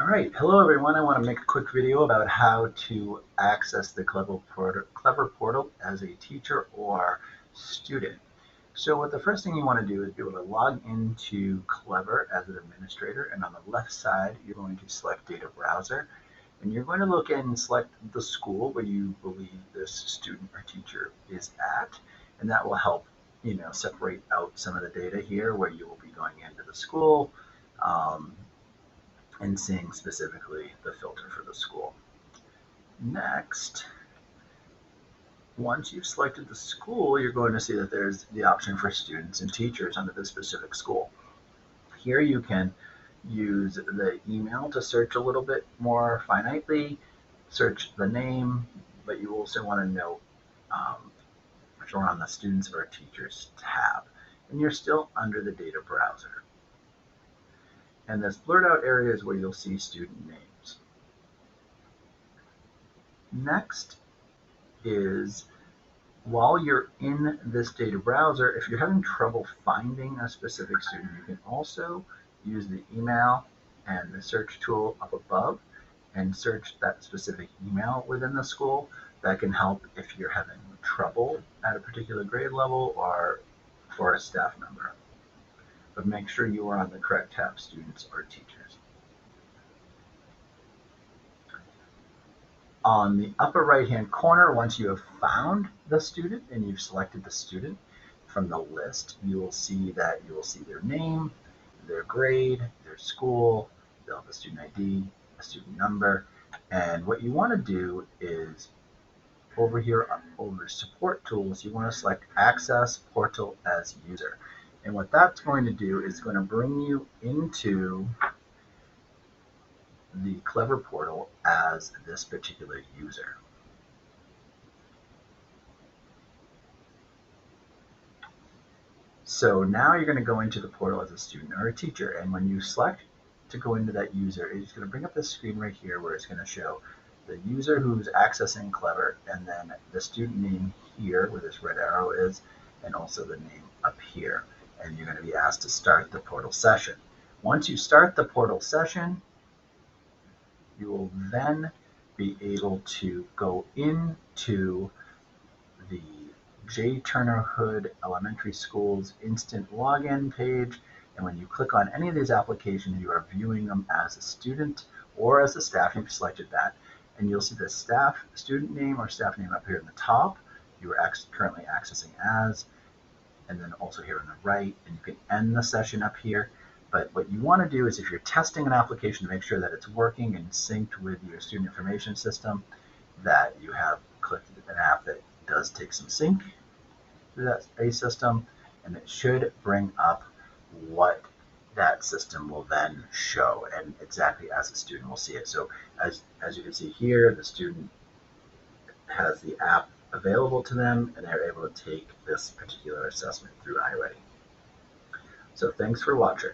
All right, hello everyone. I want to make a quick video about how to access the Clever Portal as a teacher or student. So what the first thing you want to do is be able to log into Clever as an administrator, and on the left side you're going to select Data Browser, and you're going to look in and select the school where you believe this student or teacher is at, and that will help separate out some of the data here where you will be going into the school. And seeing specifically the filter for the school. Next, once you've selected the school, you're going to see that there's the option for students and teachers under the specific school. Here you can use the email to search a little bit more finitely, search the name, but you also want to note which are on the students or teachers tab. And you're still under the data browser. And this blurred out area is where you'll see student names. Next is, while you're in this data browser, if you're having trouble finding a specific student, you can also use the email and the search tool up above and search that specific email within the school. That can help if you're having trouble at a particular grade level or for a staff member. But make sure you are on the correct tab, students or teachers. On the upper right-hand corner, once you have found the student and you've selected the student from the list, you will see their name, their grade, their school, they'll have a student ID, a student number, and what you want to do is over here over support tools, you want to select access portal as user. And what that's going to do is going to bring you into the Clever Portal as this particular user. So now you're going to go into the portal as a student or a teacher, and when you select to go into that user, it's going to bring up this screen right here where it's going to show the user who's accessing Clever, and then the student name here where this red arrow is, and also the name up here. And you're going to be asked to start the portal session. Once you start the portal session, you will then be able to go into the J. Turner Hood Elementary School's instant login page, and when you click on any of these applications, you are viewing them as a student or as a staff. You've selected that, and you'll see the staff student name or staff name up here in the top. You are currently accessing as, and then also here on the right, and you can end the session up here. But what you want to do is, if you're testing an application to make sure that it's working and synced with your student information system, that you have clicked an app that does take some sync through that A system, and it should bring up what that system will then show, and exactly as the student will see it. So as you can see here, the student has the app available to them, and they're able to take this particular assessment through iReady. So thanks for watching.